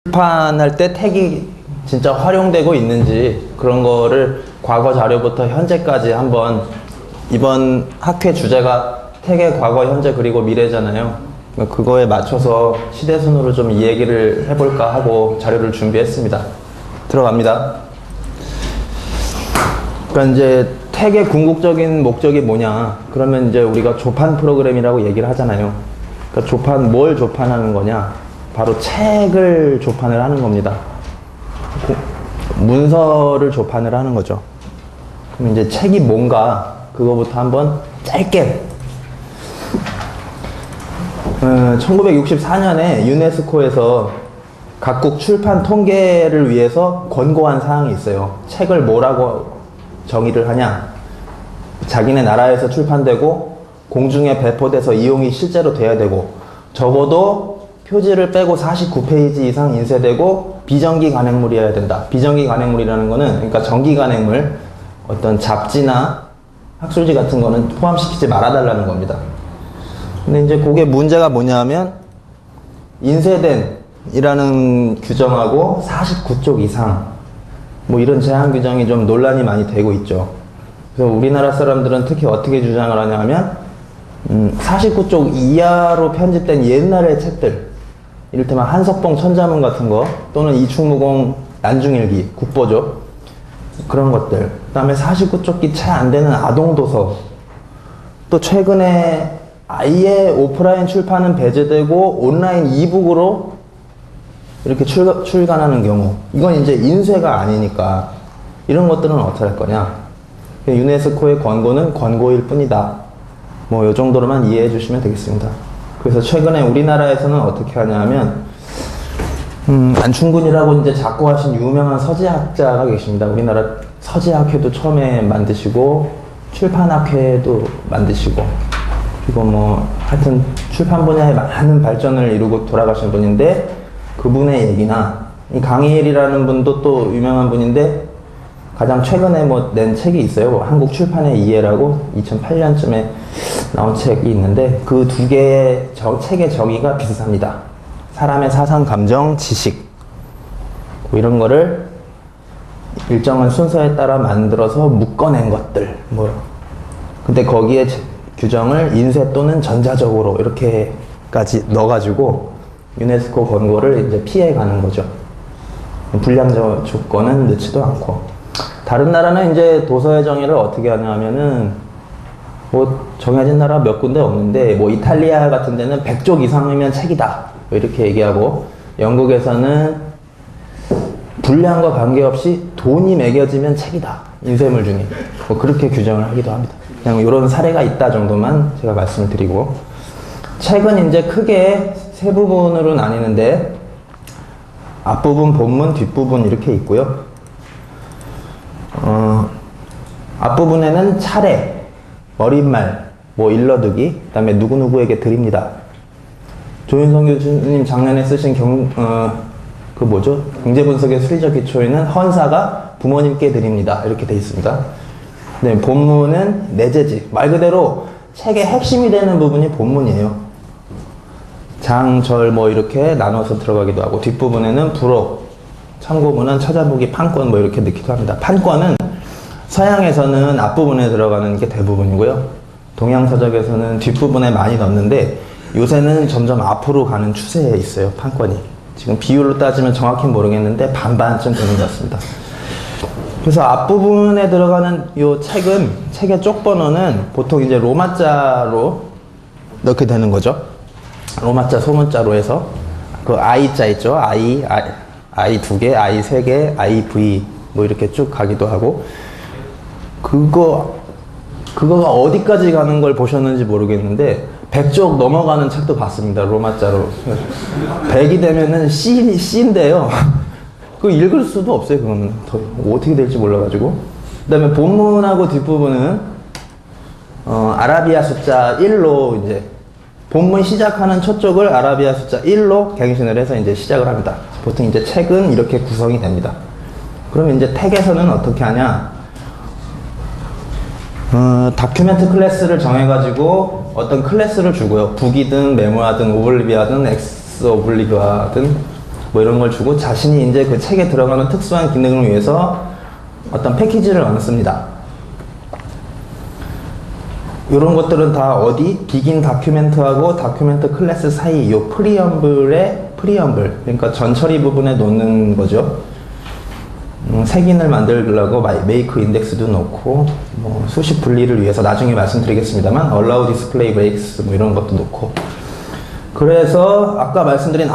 출판할 때 택이 진짜 활용되고 있는지 그런 거를 과거 자료부터 현재까지 한번, 이번 학회 주제가 택의 과거, 현재 그리고 미래잖아요. 그거에 맞춰서 시대순으로 좀 이 얘기를 해볼까 하고 자료를 준비했습니다. 들어갑니다. 그러니까 이제 택의 궁극적인 목적이 뭐냐? 그러면 이제 우리가 조판 프로그램이라고 얘기를 하잖아요. 그러니까 조판, 뭘 조판하는 거냐? 바로 책을 조판을 하는 겁니다. 문서를 조판을 하는 거죠. 그럼 이제 책이 뭔가 그거부터 한번 짧게 1964년에 유네스코에서 각국 출판 통계를 위해서 권고한 사항이 있어요. 책을 뭐라고 정의를 하냐? 자기네 나라에서 출판되고 공중에 배포돼서 이용이 실제로 돼야 되고 적어도 표지를 빼고 49페이지 이상 인쇄되고 비정기 간행물이어야 된다. 비정기 간행물이라는 거는 그러니까 정기 간행물, 어떤 잡지나 학술지 같은 거는 포함시키지 말아달라는 겁니다. 근데 이제 그게 문제가 뭐냐면 인쇄된 이라는 규정하고 49쪽 이상 뭐 이런 제한 규정이 좀 논란이 많이 되고 있죠. 그래서 우리나라 사람들은 특히 어떻게 주장을 하냐 하면 49쪽 이하로 편집된 옛날의 책들, 이를테면 한석봉 천자문 같은 거 또는 이충무공 난중일기, 국보죠. 그런 것들. 그 다음에 49쪽이 채 안 되는 아동도서, 또 최근에 아예 오프라인 출판은 배제되고 온라인 이북으로 이렇게 출간하는 경우, 이건 이제 인쇄가 아니니까 이런 것들은 어떻게 할 거냐. 유네스코의 권고는 권고일 뿐이다. 뭐 이 정도로만 이해해 주시면 되겠습니다. 그래서 최근에 우리나라에서는 어떻게 하냐 하면 안충근이라고 이제 작고하신 유명한 서재학자가 계십니다. 우리나라 서재학회도 처음에 만드시고 출판학회도 만드시고, 그리고 뭐 하여튼 출판 분야에 많은 발전을 이루고 돌아가신 분인데, 그분의 얘기나 이 강희일이라는 분도 또 유명한 분인데 가장 최근에 뭐 낸 책이 있어요. 한국 출판의 이해라고 2008년쯤에 나온 책이 있는데 그 두 개의 책의 정의가 비슷합니다. 사람의 사상, 감정, 지식 뭐 이런 거를 일정한 순서에 따라 만들어서 묶어낸 것들 뭐. 근데 거기에 규정을 인쇄 또는 전자적으로 이렇게까지 넣어가지고 유네스코 권고를 이제 피해가는 거죠. 불량적 조건은 넣지도 않고. 다른 나라는 이제 도서의 정의를 어떻게 하냐 하면은 뭐 정해진 나라 몇 군데 없는데 뭐 이탈리아 같은 데는 100쪽 이상이면 책이다 이렇게 얘기하고, 영국에서는 분량과 관계없이 돈이 매겨지면 책이다, 인쇄물 중에 뭐 그렇게 규정을 하기도 합니다. 그냥 이런 사례가 있다 정도만 제가 말씀을 드리고, 책은 이제 크게 세 부분으로 나뉘는데 앞부분, 본문, 뒷부분 이렇게 있고요. 앞부분에는 차례, 머릿말, 뭐 일러두기, 그 다음에 누구누구에게 드립니다. 조윤성 교수님 작년에 쓰신 그 뭐죠? 경제분석의 수리적 기초에는 헌사가 부모님께 드립니다. 이렇게 돼 있습니다. 네, 본문은 내재지. 말 그대로 책의 핵심이 되는 부분이 본문이에요. 장, 절 뭐 이렇게 나눠서 들어가기도 하고, 뒷부분에는 부록, 참고문은 찾아보기, 판권 뭐 이렇게 넣기도 합니다. 판권은 서양에서는 앞부분에 들어가는 게 대부분이고요. 동양서적에서는 뒷부분에 많이 넣는데 요새는 점점 앞으로 가는 추세에 있어요, 판권이. 지금 비율로 따지면 정확히 모르겠는데 반반쯤 되는 것 같습니다. 그래서 앞부분에 들어가는 요 책은, 책의 쪽번호는 보통 이제 로마자로 넣게 되는 거죠. 로마자, 소문자로 해서 그 I자 있죠. I 두 개, I 세 개, IV 뭐 이렇게 쭉 가기도 하고, 그거가 어디까지 가는 걸 보셨는지 모르겠는데 100쪽 넘어가는 책도 봤습니다, 로마자로. 100이 되면은 C인데요. 그거 읽을 수도 없어요, 그거는. 더 어떻게 될지 몰라가지고. 그 다음에 본문하고 뒷부분은 아라비아 숫자 1로 이제 본문 시작하는 첫 쪽을 아라비아 숫자 1로 갱신을 해서 이제 시작을 합니다. 보통 이제 책은 이렇게 구성이 됩니다. 그럼 이제 택에서는 어떻게 하냐? 다큐멘트 클래스를 정해가지고 어떤 클래스를 주고요. 북이든 메모하든 오블리비아든 엑스 오블리비아든 뭐 이런 걸 주고 자신이 이제 그 책에 들어가는 특수한 기능을 위해서 어떤 패키지를 넣습니다. 이런 것들은 다 어디? 비긴 다큐멘트하고 다큐멘트 클래스 사이 요 프리엄블의 프리엄블, 그러니까 전처리 부분에 놓는 거죠. 색인을 만들려고 메이크 인덱스도 넣고 뭐 수식 분리를 위해서 나중에 말씀드리겠습니다만 allow display breaks 뭐 이런 것도 넣고. 그래서 아까 말씀드린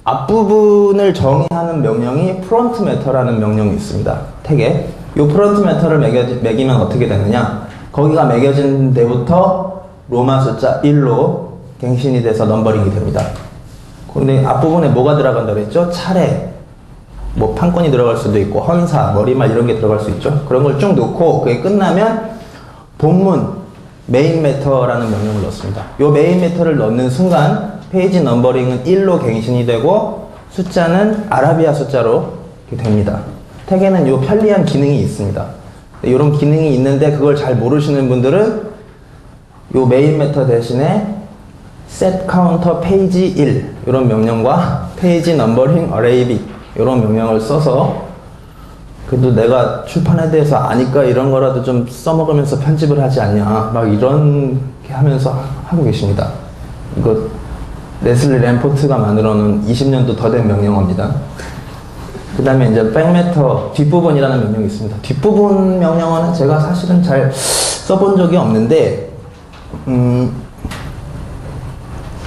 앞부분을 정의하는 명령이 front matter라는 명령이 있습니다. 택에. 이 front matter를 매기면 어떻게 되느냐? 거기가 매겨진 데부터 로마 숫자 1로 갱신이 돼서 넘버링이 됩니다. 근데 앞부분에 뭐가 들어간다고 그랬죠? 차례, 뭐 판권이 들어갈 수도 있고 헌사, 머리말 이런 게 들어갈 수 있죠. 그런 걸 쭉 넣고 그게 끝나면 본문 메인 매터라는 명령을 넣습니다. 이 메인 매터를 넣는 순간 페이지 넘버링은 1로 갱신이 되고 숫자는 아라비아 숫자로 됩니다. 택에는 이 편리한 기능이 있습니다. 이런 기능이 있는데 그걸 잘 모르시는 분들은 이 메인 매터 대신에 set counter page 1 이런 명령과 page numbering array 이런 명령을 써서 그래도 내가 출판에 대해서 아니까 이런 거라도 좀 써먹으면서 편집을 하지 않냐 막 이런 게 하면서 하고 계십니다. 이거 레슬리 램포트가 만들어놓은 20년도 더 된 명령어입니다. 그 다음에 이제 백매터 뒷부분이라는 명령이 있습니다. 뒷부분 명령어는 제가 사실은 잘 써본 적이 없는데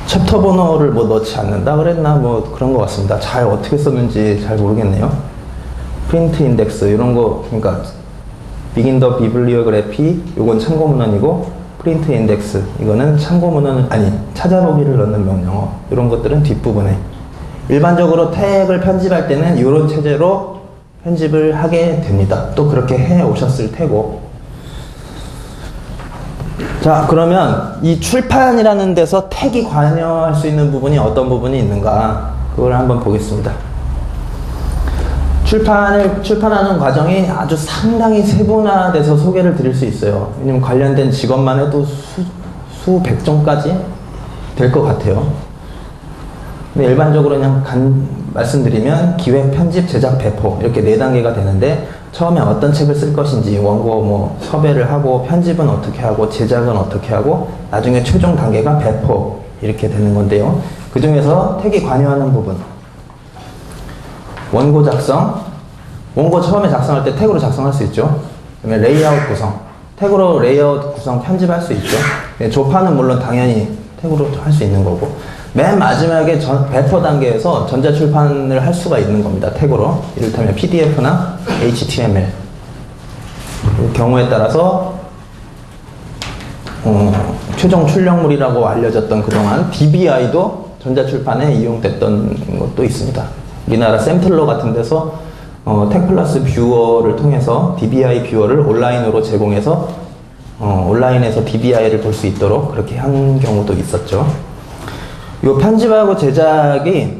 챕터 번호를 뭐 넣지 않는다 그랬나 뭐 그런 것 같습니다. 잘 어떻게 썼는지 잘 모르겠네요. 프린트 인덱스 이런 거, 그러니까 begin the bibliography 요건 참고 문헌이고 프린트 인덱스 이거는 참고 문헌 아니 찾아보기를 넣는 명령어, 이런 것들은 뒷부분에. 일반적으로 태그를 편집할 때는 이런 체제로 편집을 하게 됩니다. 또 그렇게 해 오셨을 테고. 자, 그러면 이 출판이라는 데서 택이 관여할 수 있는 부분이 어떤 부분이 있는가, 그걸 한번 보겠습니다. 출판하는 과정이 아주 상당히 세분화돼서 소개를 드릴 수 있어요. 왜냐면 관련된 직업만 해도 수백 종까지 될 것 같아요. 근데 일반적으로 그냥 말씀드리면 기획, 편집, 제작, 배포 이렇게 4단계가 되는데, 처음에 어떤 책을 쓸 것인지 원고 뭐 섭외를 하고, 편집은 어떻게 하고, 제작은 어떻게 하고, 나중에 최종 단계가 배포 이렇게 되는 건데요. 그 중에서 택이 관여하는 부분, 원고 작성, 원고 처음에 작성할 때 택으로 작성할 수 있죠. 그다음에 레이아웃 구성, 택으로 레이아웃 구성 편집할 수 있죠. 조판은 물론 당연히 택으로 할 수 있는 거고, 맨 마지막에 배포 단계에서 전자출판을 할 수가 있는 겁니다. 택으로. 이를테면 PDF나 HTML. 경우에 따라서 최종 출력물이라고 알려졌던 그동안 DBI도 전자출판에 이용됐던 것도 있습니다. 우리나라 샘틀러 같은 데서 택플러스 뷰어를 통해서 DBI 뷰어를 온라인으로 제공해서 온라인에서 DBI를 볼 수 있도록 그렇게 한 경우도 있었죠. 이 편집하고 제작이,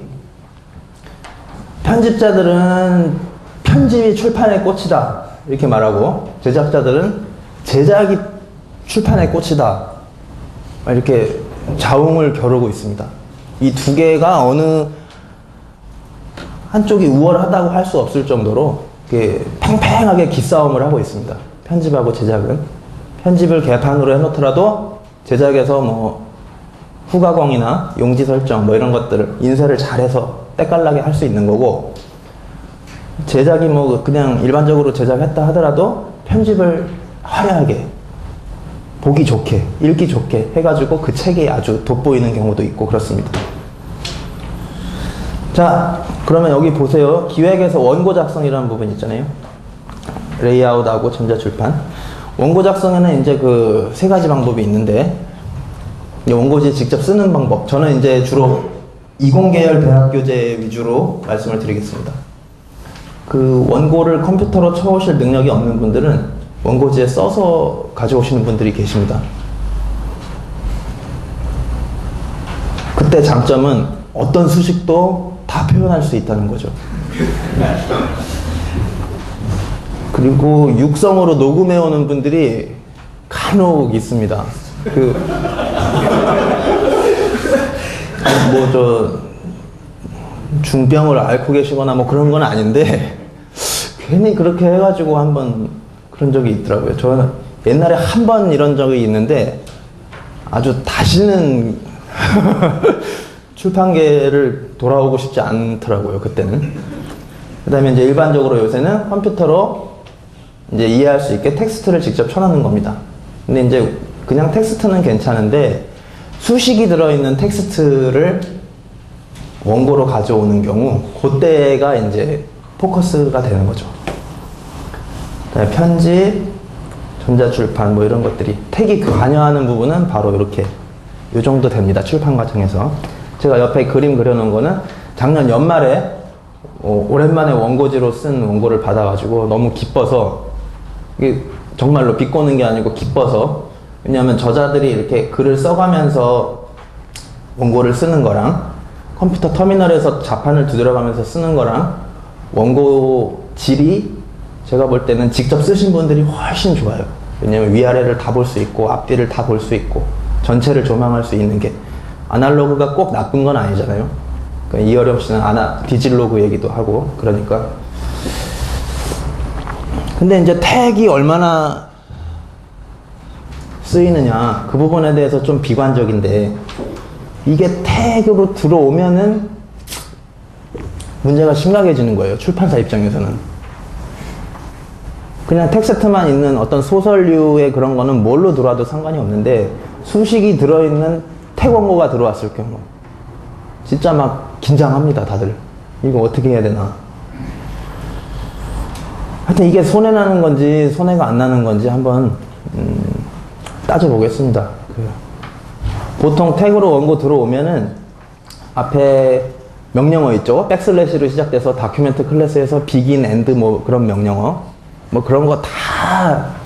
편집자들은 편집이 출판의 꽃이다 이렇게 말하고, 제작자들은 제작이 출판의 꽃이다 이렇게 좌우를 겨루고 있습니다. 이 두 개가 어느 한쪽이 우월하다고 할 수 없을 정도로 이렇게 팽팽하게 기싸움을 하고 있습니다. 편집하고 제작은. 편집을 개판으로 해놓더라도 제작에서 뭐 후가공이나 용지 설정 뭐 이런 것들을 인쇄를 잘해서 때깔나게 할 수 있는 거고, 제작이 뭐 그냥 일반적으로 제작했다 하더라도 편집을 화려하게, 보기 좋게, 읽기 좋게 해가지고 그 책이 아주 돋보이는 경우도 있고 그렇습니다. 자, 그러면 여기 보세요. 기획에서 원고 작성이라는 부분 있잖아요. 레이아웃하고 전자출판. 원고 작성에는 이제 그 3가지 방법이 있는데, 원고지 직접 쓰는 방법, 저는 이제 주로 이공계열 대학교재 위주로 말씀을 드리겠습니다. 그 원고를 컴퓨터로 쳐오실 능력이 없는 분들은 원고지에 써서 가져오시는 분들이 계십니다. 그때 장점은 어떤 수식도 다 표현할 수 있다는 거죠. 그리고 육성으로 녹음해 오는 분들이 간혹 있습니다. 중병을 앓고 계시거나 뭐 그런 건 아닌데 괜히 그렇게 해가지고 한번 그런 적이 있더라고요. 저는 옛날에 한 번 이런 적이 있는데 아주 다시는 출판계를 돌아오고 싶지 않더라고요, 그때는. 그 다음에 이제 일반적으로 요새는 컴퓨터로 이제 이해할 수 있게 텍스트를 직접 쳐넣는 겁니다. 근데 이제 그냥 텍스트는 괜찮은데 수식이 들어있는 텍스트를 원고로 가져오는 경우 그때가 이제 포커스가 되는 거죠. 그다음에 편집, 전자출판 뭐 이런 것들이 택이 관여하는 부분은 바로 이렇게 이 정도 됩니다. 출판 과정에서. 제가 옆에 그림 그려놓은 거는 작년 연말에 오랜만에 원고지로 쓴 원고를 받아가지고 너무 기뻐서, 이게 정말로 비꼬는 게 아니고 기뻐서, 왜냐하면 저자들이 이렇게 글을 써가면서 원고를 쓰는 거랑 컴퓨터 터미널에서 자판을 두드려가면서 쓰는 거랑 원고 질이 제가 볼 때는 직접 쓰신 분들이 훨씬 좋아요. 왜냐면 위아래를 다 볼 수 있고 앞뒤를 다 볼 수 있고 전체를 조망할 수 있는 게, 아날로그가 꼭 나쁜 건 아니잖아요. 그러니까 이어령 씨는 디질로그 얘기도 하고 그러니까. 근데 이제 택이 얼마나 쓰이느냐 그 부분에 대해서 좀 비관적인데, 이게 택으로 들어오면은 문제가 심각해지는 거예요. 출판사 입장에서는. 그냥 텍스트만 있는 어떤 소설류의 그런 거는 뭘로 들어와도 상관이 없는데, 수식이 들어있는 택 원고가 들어왔을 경우 진짜 막 긴장합니다, 다들. 이거 어떻게 해야 되나. 하여튼 이게 손해나는 건지 손해가 안 나는 건지 한번 따져보겠습니다. 보통 택으로 원고 들어오면은 앞에 명령어 있죠? 백슬래시로 시작돼서 다큐멘트 클래스에서 비긴, 엔드 뭐 그런 명령어 뭐 그런 거 다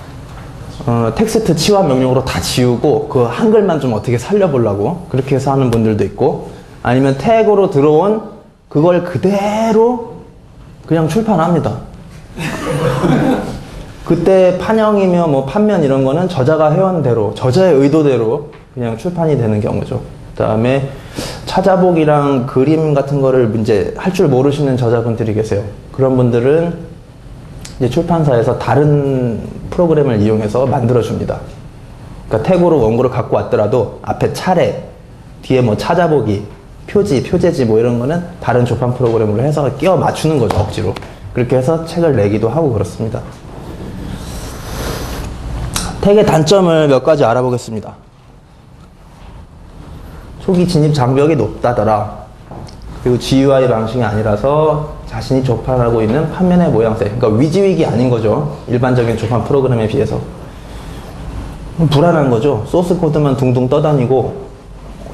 텍스트 치환 명령으로 다 지우고 그 한글만 좀 어떻게 살려보려고 그렇게 해서 하는 분들도 있고, 아니면 택으로 들어온 그걸 그대로 그냥 출판합니다. 그때 판형이며 뭐 판면 이런 거는 저자가 해온 대로, 저자의 의도대로 그냥 출판이 되는 경우죠. 그 다음에 찾아보기랑 그림 같은 거를 이제 할 줄 모르시는 저자분들이 계세요. 그런 분들은 이제 출판사에서 다른 프로그램을 이용해서 만들어줍니다. 그러니까 택으로 원고를 갖고 왔더라도 앞에 차례, 뒤에 뭐 찾아보기, 표지, 표제지 뭐 이런 거는 다른 조판 프로그램으로 해서 끼워 맞추는 거죠, 억지로. 그렇게 해서 책을 내기도 하고 그렇습니다. 택의 단점을 몇 가지 알아보겠습니다. 초기 진입 장벽이 높다더라. 그리고 GUI 방식이 아니라서 자신이 조판하고 있는 판면의 모양새, 그러니까 위지위기 아닌 거죠. 일반적인 조판 프로그램에 비해서. 불안한 거죠. 소스 코드만 둥둥 떠다니고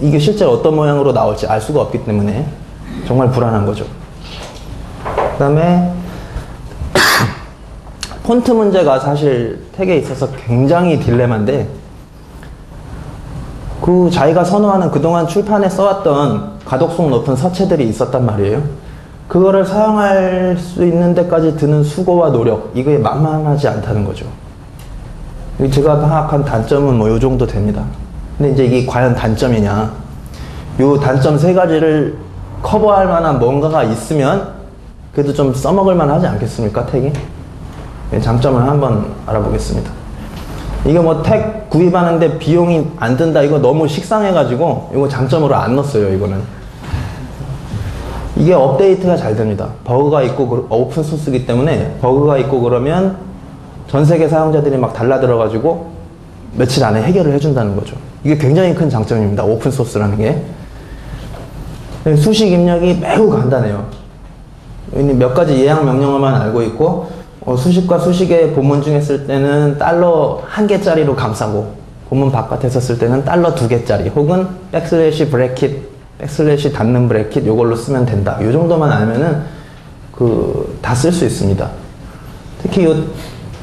이게 실제 어떤 모양으로 나올지 알 수가 없기 때문에 정말 불안한 거죠. 그 다음에 폰트 문제가 사실 택에 있어서 굉장히 딜레마인데, 그 자기가 선호하는 그동안 출판에 써왔던 가독성 높은 서체들이 있었단 말이에요. 그거를 사용할 수 있는 데까지 드는 수고와 노력, 이게 만만하지 않다는 거죠. 제가 파악한 단점은 뭐 요 정도 됩니다. 근데 이제 이게 과연 단점이냐, 요 단점 세 가지를 커버할 만한 뭔가가 있으면 그래도 좀 써먹을 만하지 않겠습니까, 택이? 장점을 한번 알아보겠습니다. 이거 뭐 택 구입하는데 비용이 안 든다, 이거 너무 식상해가지고 이거 장점으로 안 넣었어요. 이거는 이게 업데이트가 잘 됩니다. 버그가 있고 오픈소스이기 때문에 버그가 있고 그러면 전 세계 사용자들이 막 달라들어가지고 며칠 안에 해결을 해준다는 거죠. 이게 굉장히 큰 장점입니다, 오픈소스라는 게. 수식 입력이 매우 간단해요. 몇 가지 예약 명령어만 알고 있고, 수식과 수식의 본문 중에 쓸 때는 $1개짜리로 감싸고, 본문 바깥에서 쓸 때는 $2개짜리 혹은 백슬래시 브래킷, 백슬래시 닫는 브래킷 요걸로 쓰면 된다. 요 정도만 알면은 다 쓸 수 있습니다. 특히 요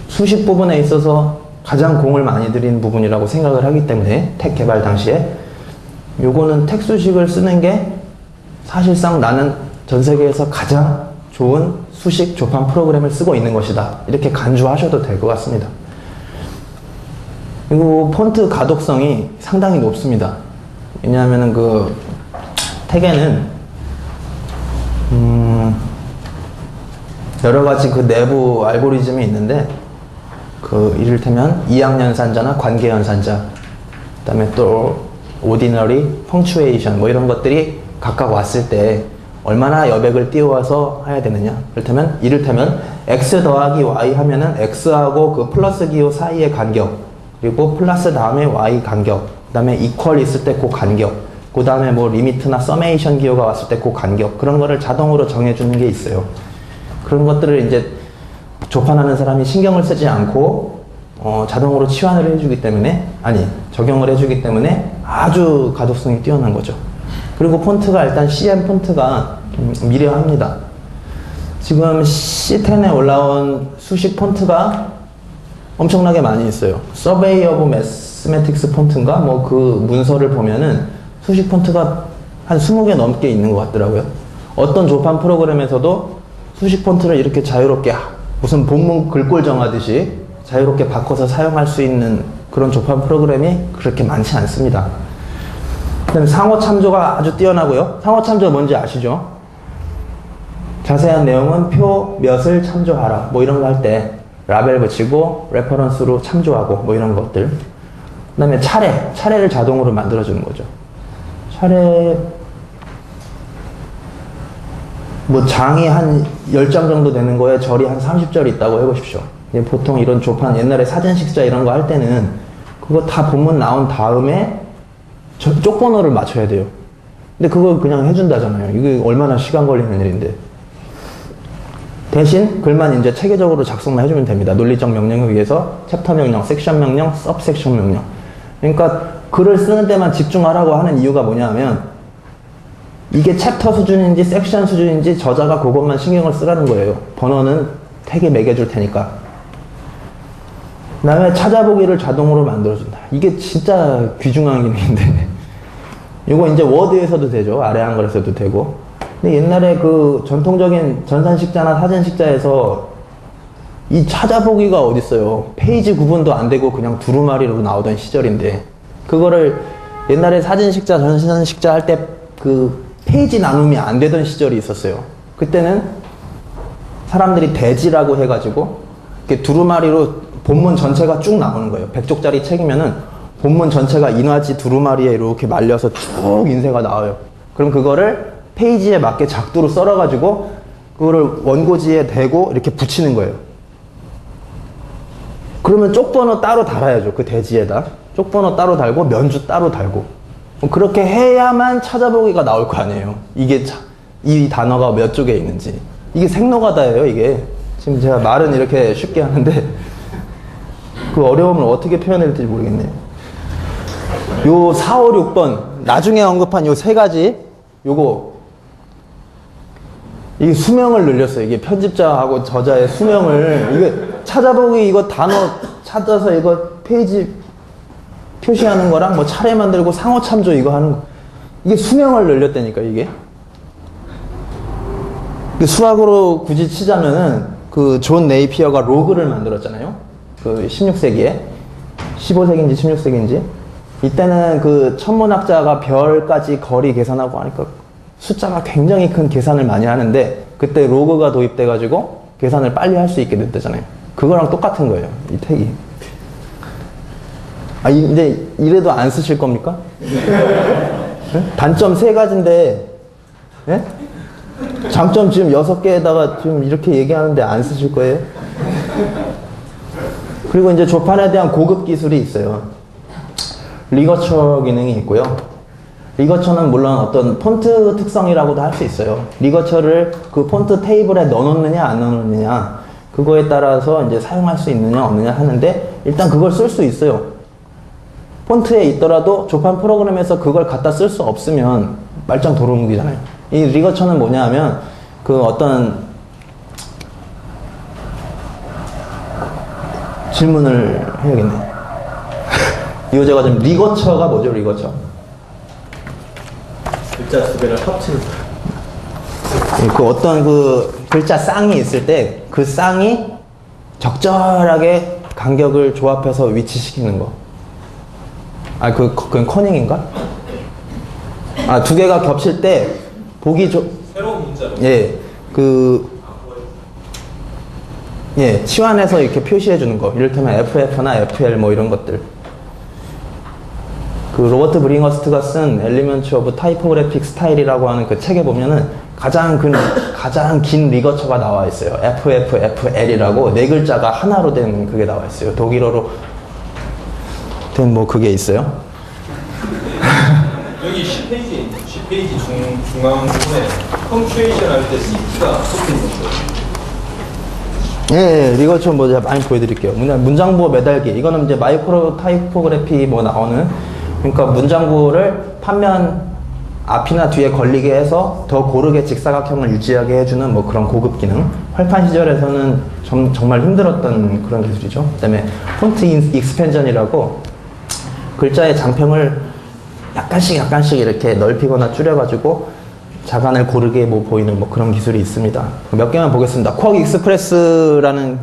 수식 부분에 있어서 가장 공을 많이 들인 부분이라고 생각을 하기 때문에, 택 개발 당시에 요거는 택 수식을 쓰는 게 사실상 나는 전 세계에서 가장 좋은 수식 조판 프로그램을 쓰고 있는 것이다, 이렇게 간주하셔도 될 것 같습니다. 그리고 폰트 가독성이 상당히 높습니다. 왜냐하면 택에는 여러 가지 그 내부 알고리즘이 있는데, 그 이를테면 이항연산자나 관계연산자, 그다음에 또 오디너리, 펑추에이션 뭐 이런 것들이 각각 왔을 때 얼마나 여백을 띄워서 해야 되느냐. 이를테면 x 더하기 y 하면은 x하고 그 플러스 기호 사이의 간격, 그리고 플러스 다음에 y 간격, 그 다음에 이퀄 있을 때 그 간격, 그 다음에 뭐 리미트나 서메이션 기호가 왔을 때 그 간격, 그런 거를 자동으로 정해주는 게 있어요. 그런 것들을 이제 조판하는 사람이 신경을 쓰지 않고 자동으로 치환을 해주기 때문에, 적용을 해주기 때문에 아주 가독성이 뛰어난 거죠. 그리고 폰트가 일단 CM 폰트가 미려합니다. 지금 C10에 올라온 수식 폰트가 엄청나게 많이 있어요. Survey of Mathematics 폰트인가? 뭐 그 문서를 보면은 수식 폰트가 한 20개 넘게 있는 것 같더라고요. 어떤 조판 프로그램에서도 수식 폰트를 이렇게 자유롭게 무슨 본문 글꼴 정하듯이 자유롭게 바꿔서 사용할 수 있는 그런 조판 프로그램이 그렇게 많지 않습니다. 그다음에 상호 참조가 아주 뛰어나고요. 상호 참조 뭔지 아시죠? 자세한 내용은 표 몇을 참조하라 뭐 이런 거 할 때 라벨 붙이고 레퍼런스로 참조하고 뭐 이런 것들. 그 다음에 차례를 자동으로 만들어주는 거죠. 차례 뭐 장이 한 10장 정도 되는 거에 절이 한 30절 있다고 해보십시오. 보통 이런 조판 옛날에 사전식자 이런 거 할 때는 그거 다 본문 나온 다음에 쪽번호를 맞춰야 돼요. 근데 그걸 그냥 해준다잖아요. 이게 얼마나 시간 걸리는 일인데. 대신 글만 이제 체계적으로 작성만 해주면 됩니다. 논리적 명령에 의해서 챕터 명령, 섹션 명령, 서브섹션 명령. 그러니까 글을 쓰는 데만 집중하라고 하는 이유가 뭐냐면 이게 챕터 수준인지 섹션 수준인지 저자가 그것만 신경을 쓰라는 거예요. 번호는 택에 매겨줄 테니까. 그 다음에 찾아보기를 자동으로 만들어준다. 이게 진짜 귀중한 기능인데 이거 이제 워드에서도 되죠. 아래 한글에서도 되고. 근데 옛날에 그 전통적인 전산식자나 사전식자에서 이 찾아보기가 어딨어요. 페이지 구분도 안 되고 그냥 두루마리로 나오던 시절인데 그거를 옛날에 사전식자, 전산식자 할 때 그 페이지 나눔이 안 되던 시절이 있었어요. 그때는 사람들이 대지라고 해가지고 이렇게 두루마리로 본문 전체가 쭉 나오는 거예요. 100쪽짜리 책이면은 본문 전체가 인화지 두루마리에 이렇게 말려서 쭉 인쇄가 나와요. 그럼 그거를 페이지에 맞게 작두로 썰어가지고 그거를 원고지에 대고 이렇게 붙이는 거예요. 그러면 쪽번호 따로 달아야죠. 그 대지에다. 쪽번호 따로 달고 면주 따로 달고. 그렇게 해야만 찾아보기가 나올 거 아니에요. 이 단어가 몇 쪽에 있는지. 이게 생노가다예요, 이게. 지금 제가 말은 이렇게 쉽게 하는데 그 어려움을 어떻게 표현해야 될지 모르겠네요. 요 4, 5, 6번 나중에 언급한 요 세 가지 이게 수명을 늘렸어요. 이게 편집자하고 저자의 수명을 이게 찾아보기 이거 단어 찾아서 이거 페이지 표시하는 거랑 뭐 차례 만들고 상호 참조 이거 하는 거 이게 수명을 늘렸다니까 이게. 수학으로 굳이 치자면은 그 존 네이피어가 로그를 만들었잖아요. 그 16세기에 15세기인지 16세기인지 이때는 그 천문학자가 별까지 거리 계산하고 하니까 숫자가 굉장히 큰 계산을 많이 하는데 그때 로그가 도입돼 가지고 계산을 빨리 할 수 있게 됐다잖아요. 그거랑 똑같은 거예요, 이 택이. 이제 이래도 안 쓰실 겁니까? 네? 단점 3가지인데 네? 장점 지금 6개에다가 지금 이렇게 얘기하는데 안 쓰실 거예요? 그리고 이제 조판에 대한 고급 기술이 있어요. 리거처 기능이 있고요. 리거처는 물론 어떤 폰트 특성이라고도 할 수 있어요. 리거처를 그 폰트 테이블에 넣어놓느냐 안 넣어놓느냐 그거에 따라서 이제 사용할 수 있느냐 없느냐 하는데 일단 그걸 쓸 수 있어요. 폰트에 있더라도 조판 프로그램에서 그걸 갖다 쓸 수 없으면 말짱 도루묵이잖아요. 이 리거처는 뭐냐 하면 그 어떤 질문을 해야겠네. 이거 제가 지금 리거처가 뭐죠? 리거처 글자 2개를 합치는 그 어떤 그 글자 쌍이 있을 때 그 쌍이 적절하게 간격을 조합해서 위치시키는 거. 그건 커닝인가? 2개가 겹칠 때 보기 새로운 문자로. 예, 예, 치환해서 이렇게 표시해 주는 거. 이를테면 FF나 FL 뭐 이런 것들. 그 로버트 브링어스트가 쓴 엘리먼트 오브 타이포그래픽 스타일이라고 하는 그 책에 보면은 가장 긴 리거처가 나와 있어요. FFFL이라고 네 글자가 하나로 된 그게 나와 있어요. 독일어로 된 뭐 그게 있어요. 여기 10페이지 중앙 부분에 펑츄에이션 할 때 CT가 섞여 있는 거예요. 예, 리거처 뭐 제가 많이 보여드릴게요. 문장부호 매달기. 이거는 이제 마이크로 타이포그래피 뭐 나오는, 그러니까 문장부호를 판면 앞이나 뒤에 걸리게 해서 더 고르게 직사각형을 유지하게 해주는 뭐 그런 고급 기능. 활판 시절에서는 정말 힘들었던 그런 기술이죠. 그 다음에 폰트 익스펜전이라고 글자의 장평을 약간씩 이렇게 넓히거나 줄여가지고 자간을 고르게 뭐 보이는 뭐 그런 기술이 있습니다. 몇 개만 보겠습니다. 쿼크 익스프레스라는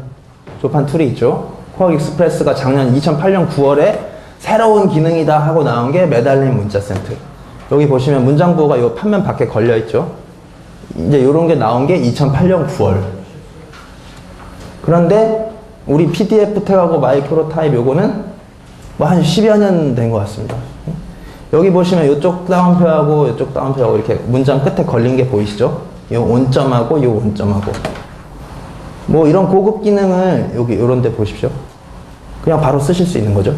조판 툴이 있죠. 쿼크 익스프레스가 작년 2008년 9월에 새로운 기능이다 하고 나온 게 매달린 문자 센트. 여기 보시면 문장부호가 이 판면 밖에 걸려 있죠. 이제 이런 게 나온 게 2008년 9월. 그런데 우리 PDF 택하고 마이크로 타입 요거는 뭐 한 10여 년 된 것 같습니다. 여기 보시면 이쪽 따옴표하고 이쪽 따옴표하고 이렇게 문장 끝에 걸린 게 보이시죠? 요 온점하고 요 온점하고 뭐 이런 고급 기능을 여기 요런 데 보십시오. 그냥 바로 쓰실 수 있는 거죠.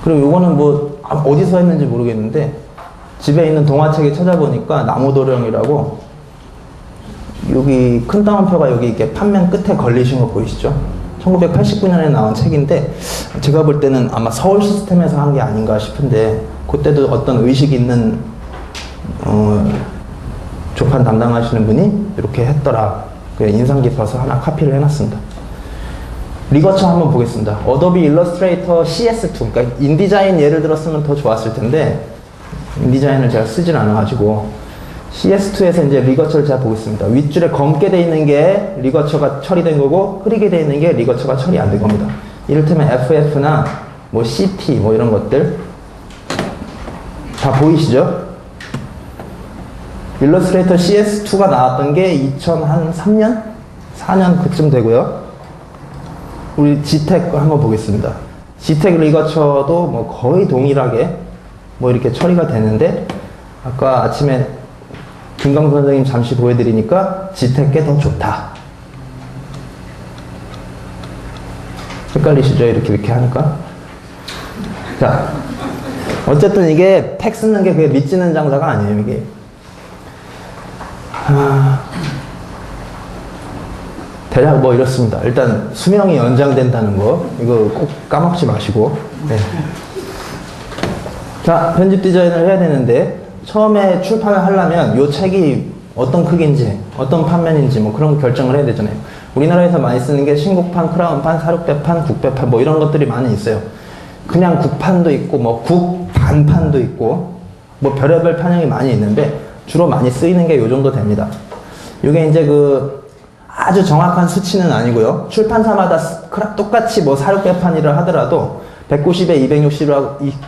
그리고 요거는 뭐 어디서 했는지 모르겠는데 집에 있는 동화책에 찾아보니까 나무도령이라고 여기 큰 따옴표가 여기 이렇게 판면 끝에 걸리신 거 보이시죠? 1989년에 나온 책인데 제가 볼 때는 아마 서울 시스템에서 한 게 아닌가 싶은데 그때도 어떤 의식 있는 조판 담당하시는 분이 이렇게 했더라. 그래 인상 깊어서 하나 카피를 해놨습니다. 리거처 한번 보겠습니다. 어도비 일러스트레이터 CS2, 그러니까 인디자인 예를 들었으면 더 좋았을 텐데 인디자인을 제가 쓰진 않아가지고 CS2에서 이제 리거처를 제가 보겠습니다. 윗줄에 검게 돼 있는 게 리거처가 처리된 거고 흐리게 돼 있는 게 리거처가 처리 안 된 겁니다. 이를테면 FF나 뭐 CT 뭐 이런 것들 다 보이시죠? 일러스트레이터 CS2가 나왔던 게 2003년? 4년 그쯤 되고요. 우리 지텍 한번 보겠습니다. 지텍 리거처도 뭐 거의 동일하게 뭐 이렇게 처리가 되는데 아까 아침에 김광수 선생님 잠시 보여드리니까 지텍 게 더 좋다. 헷갈리시죠? 이렇게 하니까. 자, 어쨌든 이게 택 쓰는 게 그게 밑지는 장사가 아니에요, 이게. 대략 뭐 이렇습니다. 일단 수명이 연장된다는 거, 이거 꼭 까먹지 마시고. 네. 자, 편집 디자인을 해야 되는데, 처음에 출판을 하려면 이 책이 어떤 크기인지, 어떤 판면인지 뭐 그런 거 결정을 해야 되잖아요. 우리나라에서 많이 쓰는 게 신국판, 크라운판, 사륙대판, 국배판 뭐 이런 것들이 많이 있어요. 그냥 국판도 있고 뭐 국반판도 있고 뭐 별의별 판형이 많이 있는데 주로 많이 쓰이는 게 요 정도 됩니다. 이게 이제 그 아주 정확한 수치는 아니고요. 출판사마다 똑같이 뭐 사륙대판이라 하더라도 190에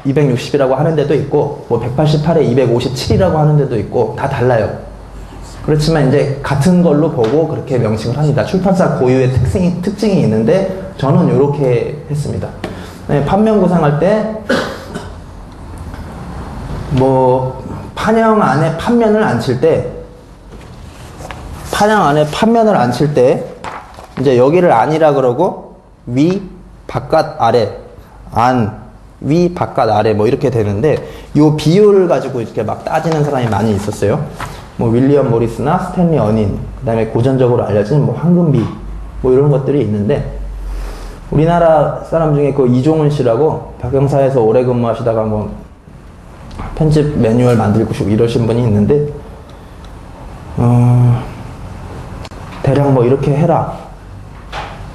260이라고 하는 데도 있고 뭐 188에 257이라고 하는 데도 있고 다 달라요. 그렇지만 이제 같은 걸로 보고 그렇게 명칭을 합니다. 출판사 고유의 특징이 있는데 저는 이렇게 했습니다. 네, 판면 구상할 때 뭐 판형 안에 판면을 안 칠 때 이제 여기를 안이라 그러고 위, 바깥, 아래 안, 위, 바깥, 아래 뭐 이렇게 되는데 요 비율을 가지고 이렇게 막 따지는 사람이 많이 있었어요. 뭐 윌리엄 모리스나 스탠리 어닌, 그 다음에 고전적으로 알려진 뭐 황금비 뭐 이런 것들이 있는데 우리나라 사람 중에 그 이종훈 씨라고 박영사에서 오래 근무하시다가 뭐 편집 매뉴얼 만들고 싶고 이러신 분이 있는데 대략 뭐 이렇게 해라.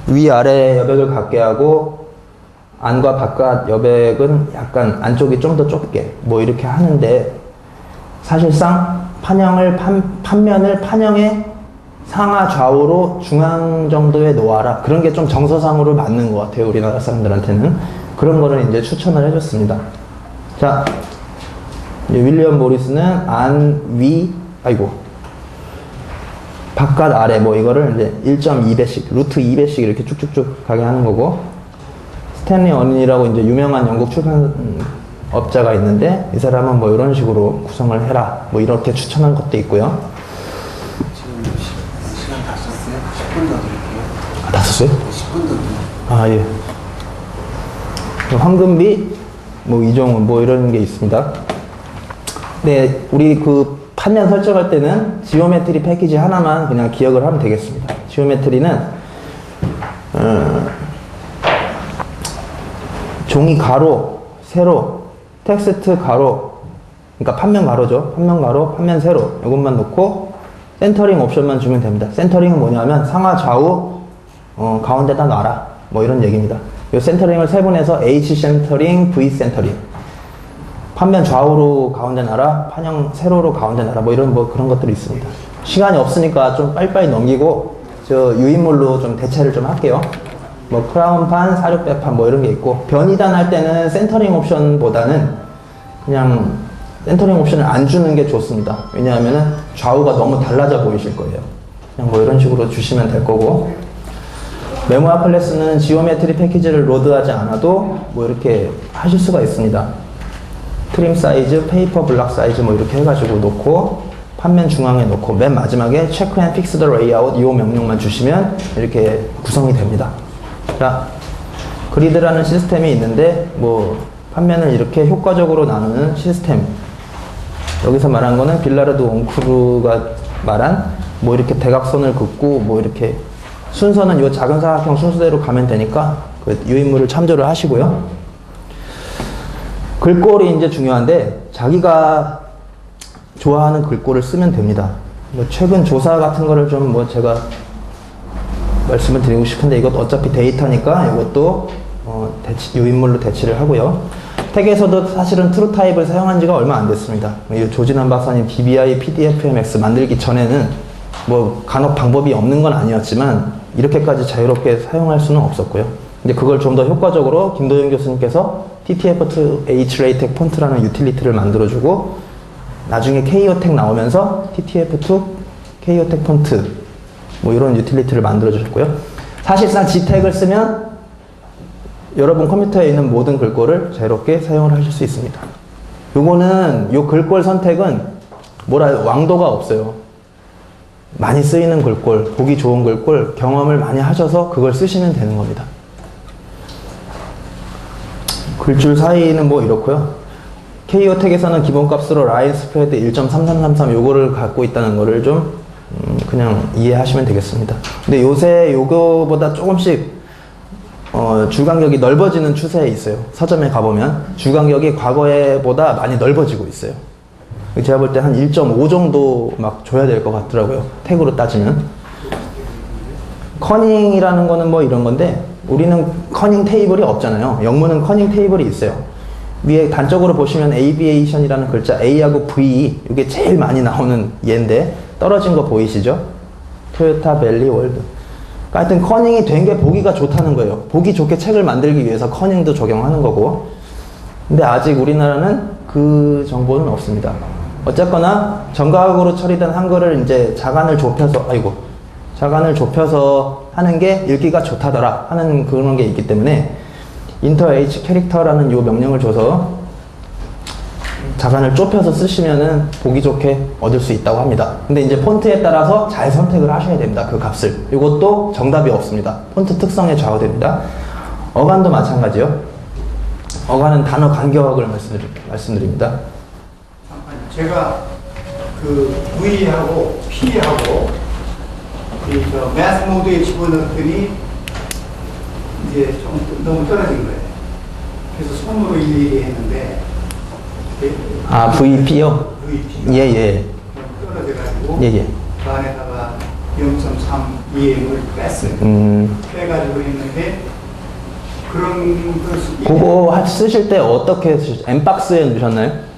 위아래 여백을 같게 하고 안과 바깥 여백은 약간 안쪽이 좀 더 좁게 뭐 이렇게 하는데 사실상 판면을 판형의 상하 좌우로 중앙 정도에 놓아라. 그런 게 좀 정서상으로 맞는 것 같아요. 우리나라 사람들한테는. 그런 거를 이제 추천을 해줬습니다. 자, 이제 윌리엄 모리스는 바깥 아래 뭐 이거를 이제 1.2배씩, 루트 2배씩 이렇게 쭉쭉쭉 가게 하는 거고, 스탠리 어린이라고 이제 유명한 영국 출판업자가 있는데, 이 사람은 뭐 이런 식으로 구성을 해라, 뭐 이렇게 추천한 것도 있고요. 지금 시간 다 썼어요? 10분 더 드릴게요. 아, 다 썼어요? 10분 더 드릴게요. 아, 예. 황금비, 뭐 이종훈, 뭐 이런 게 있습니다. 네, 우리 그 판면 설정할 때는 지오메트리 패키지 하나만 그냥 기억을 하면 되겠습니다. 지오메트리는 종이 가로, 세로, 텍스트 가로, 그러니까 판면 가로죠. 판면 가로, 판면 세로 이것만 놓고 센터링 옵션만 주면 됩니다. 센터링은 뭐냐면 상하 좌우 가운데다 놔라, 뭐 이런 얘기입니다. 이 센터링을 세분해서 H 센터링, V 센터링. 판면 좌우로 가운데 놔라, 판형 세로로 가운데 놔라, 뭐 이런 뭐 그런 것들이 있습니다. 시간이 없으니까 좀 빨리빨리 넘기고 저 유인물로 좀 대체를 좀 할게요. 뭐 크라운판, 사륙배판 뭐 이런 게 있고, 변이단 할 때는 센터링 옵션보다는 그냥 센터링 옵션을 안 주는 게 좋습니다. 왜냐하면은 좌우가 너무 달라져 보이실 거예요. 그냥 뭐 이런 식으로 주시면 될 거고, 메모아 클래스는 지오메트리 패키지를 로드하지 않아도 뭐 이렇게 하실 수가 있습니다. 트림 사이즈, 페이퍼 블락 사이즈 뭐 이렇게 해가지고 놓고, 판면 중앙에 놓고, 맨 마지막에 체크 앤 픽스 더 레이아웃 이 명령만 주시면 이렇게 구성이 됩니다. 자, 그리드라는 시스템이 있는데, 뭐 판면을 이렇게 효과적으로 나누는 시스템. 여기서 말한 거는 빌라르드 원크루가 말한 뭐 이렇게 대각선을 긋고 뭐 이렇게 순서는 이 작은 사각형 순서대로 가면 되니까 그 유인물을 참조를 하시고요. 글꼴이 이제 중요한데, 자기가 좋아하는 글꼴을 쓰면 됩니다. 뭐 최근 조사 같은 거를 좀 뭐 제가 말씀을 드리고 싶은데, 이것도 어차피 데이터니까 이것도 유인물로 대치를 하고요. 택에서도 사실은 트루 타입을 사용한 지가 얼마 안 됐습니다. 이 조진환 박사님 DBI PDFMX 만들기 전에는 뭐 간혹 방법이 없는 건 아니었지만 이렇게까지 자유롭게 사용할 수는 없었고요. 근데 그걸 좀 더 효과적으로 김도현 교수님께서 TTF2H LaTeX 폰트라는 유틸리티를 만들어주고, 나중에 KOTech 나오면서 TTF2 KOTech 폰트 뭐 이런 유틸리티를 만들어주셨고요. 사실상 G택을 쓰면 여러분 컴퓨터에 있는 모든 글꼴을 자유롭게 사용을 하실 수 있습니다. 요거는 요 글꼴 선택은 왕도가 없어요. 많이 쓰이는 글꼴, 보기 좋은 글꼴, 경험을 많이 하셔서 그걸 쓰시면 되는 겁니다. 글줄 사이는 뭐 이렇고요. KO택에서는 기본값으로 라인 스프레드 1.3333 요거를 갖고 있다는 거를 좀 그냥 이해하시면 되겠습니다. 근데 요새 요거보다 조금씩 줄간격이 넓어지는 추세에 있어요. 서점에 가보면 줄간격이 과거에보다 많이 넓어지고 있어요. 제가 볼 때 한 1.5 정도 막 줘야 될 것 같더라고요. 택으로 따지면. 커닝이라는 거는 뭐 이런 건데, 우리는 커닝 테이블이 없잖아요. 영문은 커닝 테이블이 있어요. 위에 단적으로 보시면 aviation이라는 글자 A하고 V, 이게 제일 많이 나오는 얘인데 떨어진 거 보이시죠? 토요타 밸리 월드. 하여튼 커닝이 된 게 보기가 좋다는 거예요. 보기 좋게 책을 만들기 위해서 커닝도 적용하는 거고, 근데 아직 우리나라는 그 정보는 없습니다. 어쨌거나 정각으로 처리된 한글을 이제 자간을 좁혀서 하는 게 읽기가 좋다더라 하는 그런 게 있기 때문에 인터 H 캐릭터라는 요 명령을 줘서 자간을 좁혀서 쓰시면은 보기 좋게 얻을 수 있다고 합니다. 근데 이제 폰트에 따라서 잘 선택을 하셔야 됩니다. 그 값을. 이것도 정답이 없습니다. 폰트 특성에 좌우됩니다. 어간도 마찬가지요. 어간은 단어 간격을 말씀드립니다. 제가 그 V하고 P하고 저 매스 모드에 집어넣더니 이제 좀 너무 떨어진 거예요. 그래서 손으로 일일이 했는데 아, VP요? VP가 예. 떨어져가지고 예. 그 안에다가 0.3 EM을 뺐어요. 빼가지고 했는데 그런 것을 그거 쓰실 때 어떻게 엠박스에 넣으셨나요?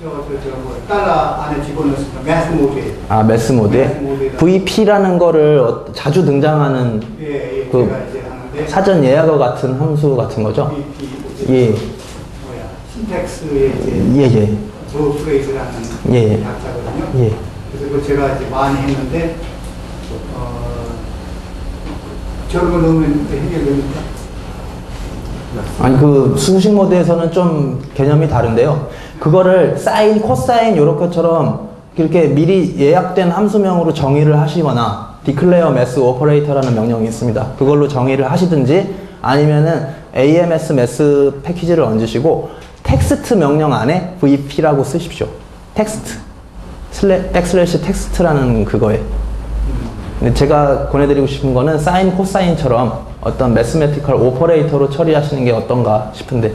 뭐 달러 안에 집어넣었으면 매스 모드에. 아, 매스 모드에? VP라는 거를 자주 등장하는 예, 그 제가 이제 하는데 사전 예약어 같은 함수 같은 거죠? VP 예. 신텍스의 이제 예. 저 프레이즈라는 예. 약자거든요. 예. 그래서 그걸 제가 이제 많이 했는데 저런 거 넣으면 해결됩니까? 아니 그 수식 모드에서는 좀 개념이 다른데요. 그거를 사인, 코사인 요렇게처럼 이렇게 미리 예약된 함수명으로 정의를 하시거나 declare math operator라는 명령이 있습니다. 그걸로 정의를 하시든지 아니면은 AMS math 패키지를 얹으시고 텍스트 명령 안에 VP라고 쓰십시오. 텍스트 백슬래시 텍스트라는 그거에. 근데 제가 권해드리고 싶은 거는 사인, 코사인처럼 어떤 매스매티컬 오퍼레이터로 처리하시는 게 어떤가 싶은데,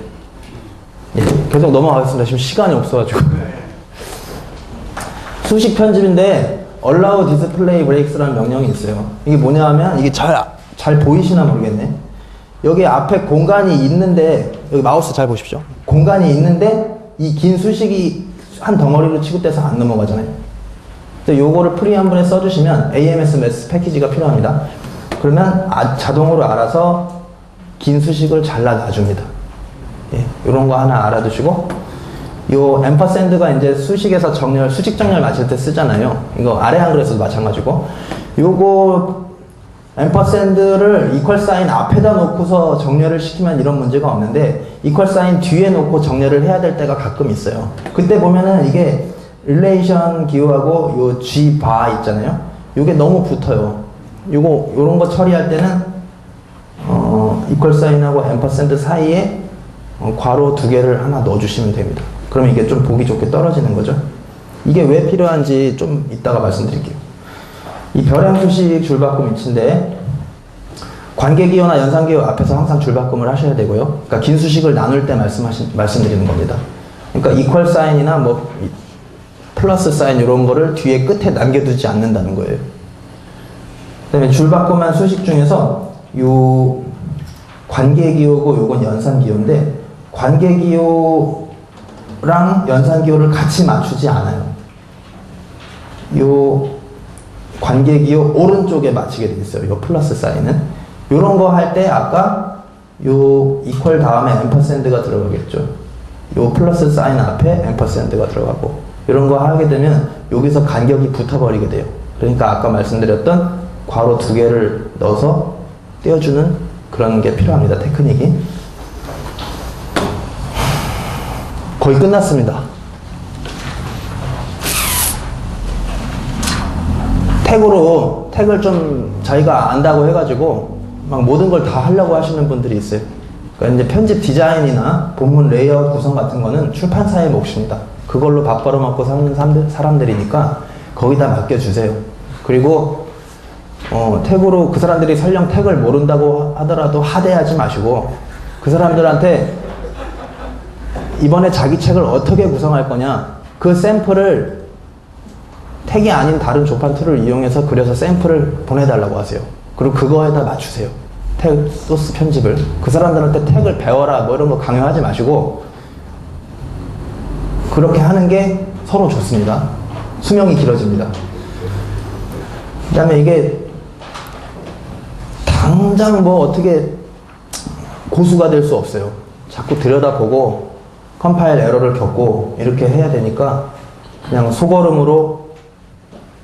예, 계속 넘어가겠습니다. 지금 시간이 없어가지고. 수식 편집인데 allow display breaks라는 명령이 있어요. 이게 뭐냐 하면 이게 잘 보이시나 모르겠네. 여기 앞에 공간이 있는데, 여기 마우스 잘 보십시오. 공간이 있는데 이 긴 수식이 한 덩어리로 취급돼서 안 넘어가잖아요. 그래서 요거를 프리함블에 써주시면 AMS 매스 패키지가 필요합니다. 그러면 자동으로 알아서 긴 수식을 잘라 놔줍니다. 예, 요런 거 하나 알아두시고, 요 앰퍼샌드가 이제 수식에서 정렬, 수직 정렬 마칠 때 쓰잖아요. 이거 아래 한글에서도 마찬가지고, 요거 앰퍼샌드를 이퀄 사인 앞에다 놓고서 정렬을 시키면 이런 문제가 없는데, 이퀄 사인 뒤에 놓고 정렬을 해야 될 때가 가끔 있어요. 그때 보면은 이게 릴레이션 기호하고 요 G 바 있잖아요. 요게 너무 붙어요. 요런 거 처리할 때는 이퀄 사인하고 앰퍼샌드 사이에 괄호 2개를 하나 넣어주시면 됩니다. 그러면 이게 좀 보기 좋게 떨어지는 거죠. 이게 왜 필요한지 좀 이따가 말씀드릴게요. 이 별행 수식 줄바꿈 위치인데, 관계기호나 연산기호 앞에서 항상 줄바꿈을 하셔야 되고요. 그러니까 긴 수식을 나눌 때 말씀드리는 겁니다. 그러니까 이퀄 사인이나 뭐 플러스 사인 이런 거를 뒤에 끝에 남겨두지 않는다는 거예요. 그 다음에 줄바꿈한 수식 중에서 요 관계기호고 요건 연산기호인데, 관계기호랑 연산기호를 같이 맞추지 않아요. 요 관계기호 오른쪽에 맞추게 돼 있어요. 요 플러스 사인은. 요런 거 할 때 아까 요 이퀄 다음에 앰퍼샌드가 들어가겠죠. 요 플러스 사인 앞에 앰퍼샌드가 들어가고, 이런 거 하게 되면 여기서 간격이 붙어버리게 돼요. 그러니까 아까 말씀드렸던 괄호 2개를 넣어서 떼어주는 그런 게 필요합니다. 테크닉이. 거의 끝났습니다. 택을 좀 자기가 안다고 해가지고 막 모든 걸 다 하려고 하시는 분들이 있어요. 그러니까 이제 편집 디자인이나 본문 레이아웃 구성 같은 거는 출판사의 몫입니다. 그걸로 밥 벌어먹고 사는 사람들이니까 거기다 맡겨주세요. 그리고 택으로 그 사람들이 설령 택을 모른다고 하더라도 하대하지 마시고, 그 사람들한테 이번에 자기 책을 어떻게 구성할 거냐, 그 샘플을 택이 아닌 다른 조판 툴을 이용해서 그려서 샘플을 보내달라고 하세요. 그리고 그거에다 맞추세요. 택 소스 편집을. 그 사람들한테 택을 배워라 뭐 이런 거 강요하지 마시고, 그렇게 하는 게 서로 좋습니다. 수명이 길어집니다. 그 다음에 이게 당장 뭐 어떻게 고수가 될 수 없어요. 자꾸 들여다보고 컴파일 에러를 겪고 이렇게 해야 되니까 그냥 소걸음으로,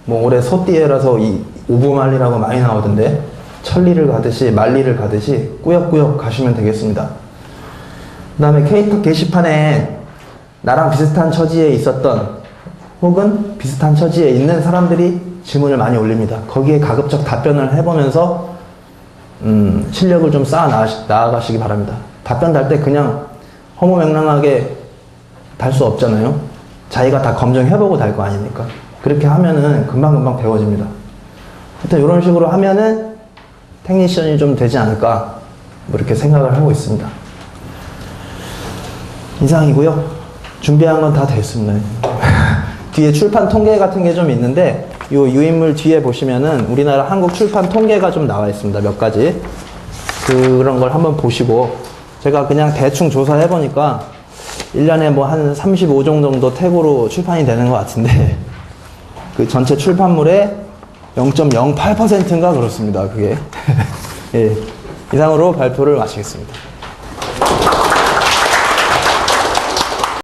뭐 올해 소띠에라서 이 오보말리라고 많이 나오던데, 천리를 가듯이 말리를 가듯이 꾸역꾸역 가시면 되겠습니다. 그 다음에 K톡 게시판에 나랑 비슷한 처지에 있었던 혹은 비슷한 처지에 있는 사람들이 질문을 많이 올립니다. 거기에 가급적 답변을 해보면서 실력을 좀 쌓아 나아가시기 바랍니다. 답변 달 때 그냥 허무맹랑하게 달 수 없잖아요. 자기가 다 검증해보고 달 거 아닙니까? 그렇게 하면은 금방금방 배워집니다. 하여튼 이런 식으로 하면은 테크니션이 좀 되지 않을까, 뭐 이렇게 생각을 하고 있습니다. 이상이고요. 준비한 건 다 됐습니다. 뒤에 출판 통계 같은 게 좀 있는데, 요 유인물 뒤에 보시면은 우리나라 한국 출판 통계가 좀 나와 있습니다. 몇 가지. 그런 걸 한번 보시고, 제가 그냥 대충 조사해 보니까 1년에 뭐 한 35종 정도 택으로 출판이 되는 것 같은데, 그 전체 출판물의 0.08%인가 그렇습니다. 그게. 예. 이상으로 발표를 마치겠습니다.